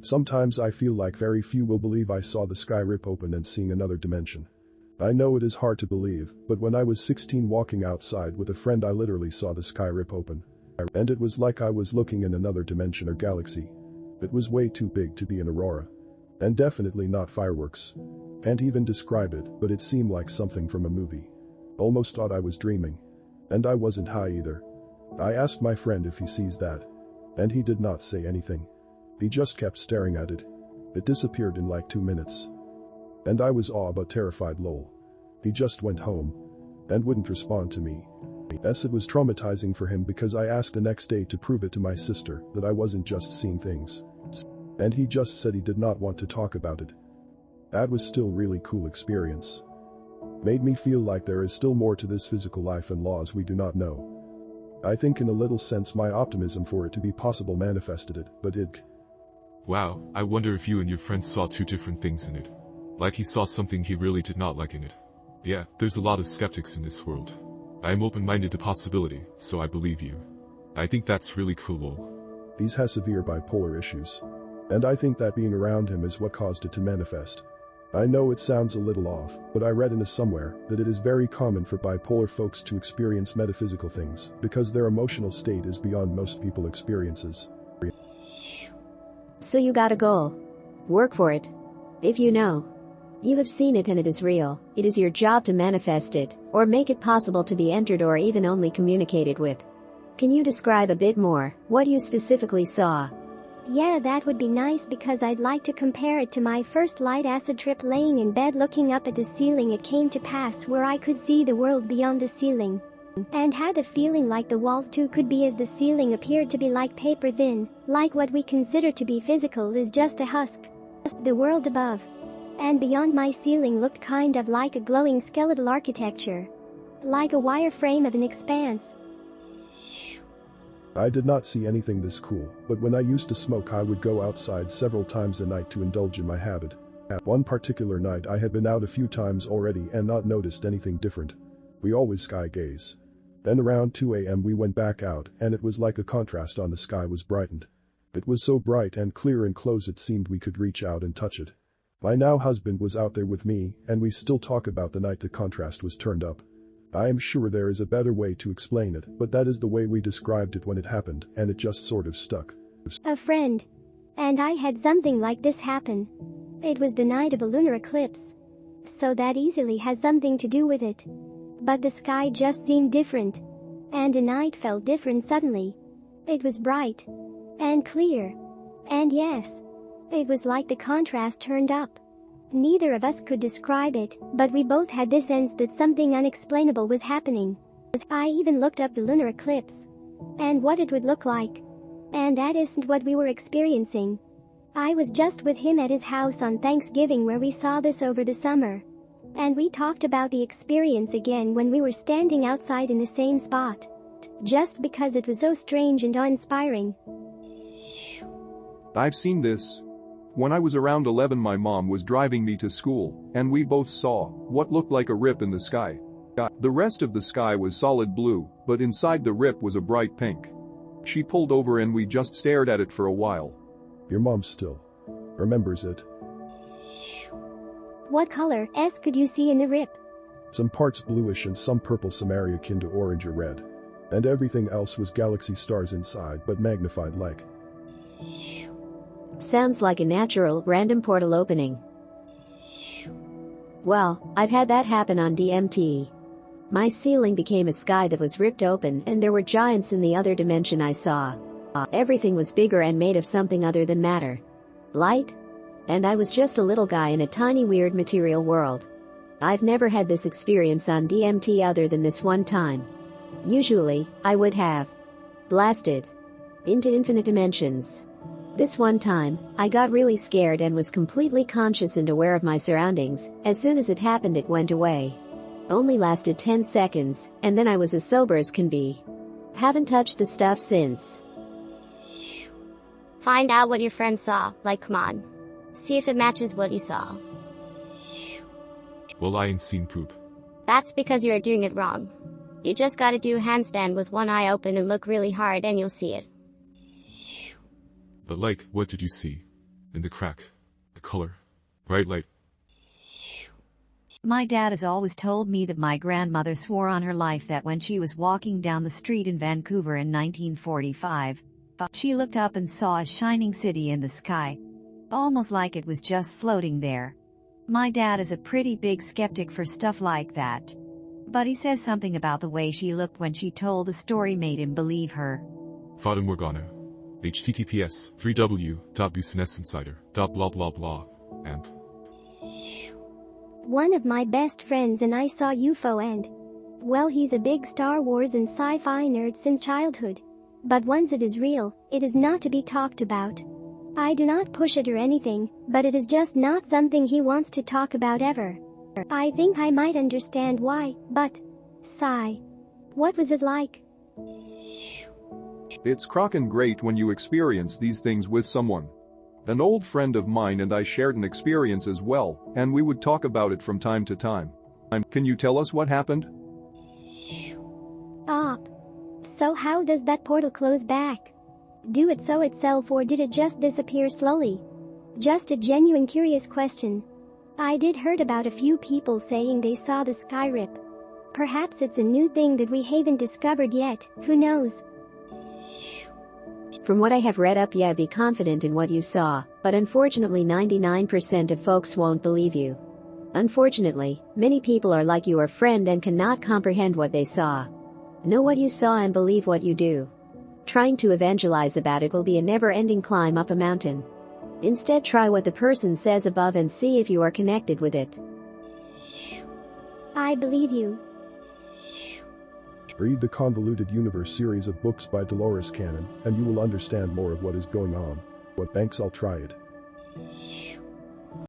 Sometimes I feel like very few will believe I saw the sky rip open and seeing another dimension. I know it is hard to believe, but when I was 16 walking outside with a friend I literally saw the sky rip open. And it was like I was looking in another dimension or galaxy. It was way too big to be an aurora. And definitely not fireworks. Can't even describe it, but it seemed like something from a movie. Almost thought I was dreaming. And I wasn't high either. I asked my friend if he sees that. And he did not say anything. He just kept staring at it. It disappeared in like 2 minutes. And I was awe but terrified lol. He just went home. And wouldn't respond to me. Yes, it was traumatizing for him because I asked the next day to prove it to my sister that I wasn't just seeing things. And he just said he did not want to talk about it. That was still really cool experience. Made me feel like there is still more to this physical life and laws we do not know. I think in a little sense my optimism for it to be possible manifested it, but it. Wow, I wonder if you and your friend saw two different things in it. Like he saw something he really did not like in it. Yeah, there's a lot of skeptics in this world. I am open-minded to possibility, so I believe you. I think that's really cool. He has severe bipolar issues. And I think that being around him is what caused it to manifest. I know it sounds a little off, but I read in a somewhere that it is very common for bipolar folks to experience metaphysical things because their emotional state is beyond most people's experiences. So you got a goal. Work for it. If you know you have seen it and it is real, it is your job to manifest it, or make it possible to be entered or even only communicated with. Can you describe a bit more what you specifically saw? Yeah, that would be nice because I'd like to compare it to my first light acid trip laying in bed looking up at the ceiling. It came to pass where I could see the world beyond the ceiling. And had a feeling like the walls too could be, as the ceiling appeared to be like paper thin, like what we consider to be physical is just a husk. The world above and beyond my ceiling looked kind of like a glowing skeletal architecture. Like a wireframe of an expanse. I did not see anything this cool, but when I used to smoke I would go outside several times a night to indulge in my habit. One particular night I had been out a few times already and not noticed anything different. We always sky gaze. Then around 2 a.m. we went back out and it was like a contrast on the sky was brightened. It was so bright and clear and close it seemed we could reach out and touch it. My now husband was out there with me and we still talk about the night the contrast was turned up. I am sure there is a better way to explain it, but that is the way we described it when it happened and it just sort of stuck. A friend and I had something like this happen. It was the night of a lunar eclipse. So that easily has something to do with it. But the sky just seemed different. And the night felt different suddenly. It was bright and clear. And yes, it was like the contrast turned up. Neither of us could describe it, but we both had this sense that something unexplainable was happening. I even looked up the lunar eclipse and what it would look like. And that isn't what we were experiencing. I was just with him at his house on Thanksgiving where we saw this over the summer. And we talked about the experience again when we were standing outside in the same spot. Just because it was so strange and awe-inspiring. I've seen this. When I was around 11, my mom was driving me to school, and we both saw what looked like a rip in the sky. The rest of the sky was solid blue, but inside the rip was a bright pink. She pulled over and we just stared at it for a while. Your mom still remembers it. What color could you see in the rip? Some parts bluish and some purple, some area akin to orange or red. And everything else was galaxy stars inside but magnified like. Sounds like a natural, random portal opening. Well, I've had that happen on DMT. My ceiling became a sky that was ripped open and there were giants in the other dimension I saw. Everything was bigger and made of something other than matter. Light? And I was just a little guy in a tiny weird material world. I've never had this experience on DMT other than this one time. Usually, I would have blasted into infinite dimensions. This one time, I got really scared and was completely conscious and aware of my surroundings. As soon as it happened, it went away. Only lasted 10 seconds, and then I was as sober as can be. Haven't touched the stuff since. Find out what your friend saw, like come on. See if it matches what you saw. Well, I ain't seen poop. That's because you're doing it wrong. You just gotta do a handstand with one eye open and look really hard and you'll see it. But like, what did you see? And the crack. The color. Bright light. My dad has always told me that my grandmother swore on her life that when she was walking down the street in Vancouver in 1945, she looked up and saw a shining city in the sky, almost like it was just floating there. My dad is a pretty big skeptic for stuff like that. But he says something about the way she looked when she told the story made him believe her. Fata Morgana. https 3w.businessinsider.blah blah blah. And One of my best friends and I saw UFO and, well, he's a big Star Wars and sci-fi nerd since childhood. But once it is real, it is not to be talked about. I do not push it or anything, but it is just not something he wants to talk about ever. I think I might understand why, but, sigh. What was it like? It's crockin' great when you experience these things with someone. An old friend of mine and I shared an experience as well, and we would talk about it from time to time. Can you tell us what happened? So how does that portal close back? Do it so itself or did it just disappear slowly? Just a genuine curious question. I did heard about a few people saying they saw the sky rip. Perhaps it's a new thing that we haven't discovered yet, who knows? From what I have read up, yeah, be confident in what you saw, but unfortunately 99% of folks won't believe you. Unfortunately, many people are like your friend and cannot comprehend what they saw. Know what you saw and believe what you do. Trying to evangelize about it will be a never-ending climb up a mountain. Instead, try what the person says above and see if you are connected with it. I believe you. Read the Convoluted Universe series of books by Dolores Cannon, and you will understand more of what is going on. Thanks, I'll try it.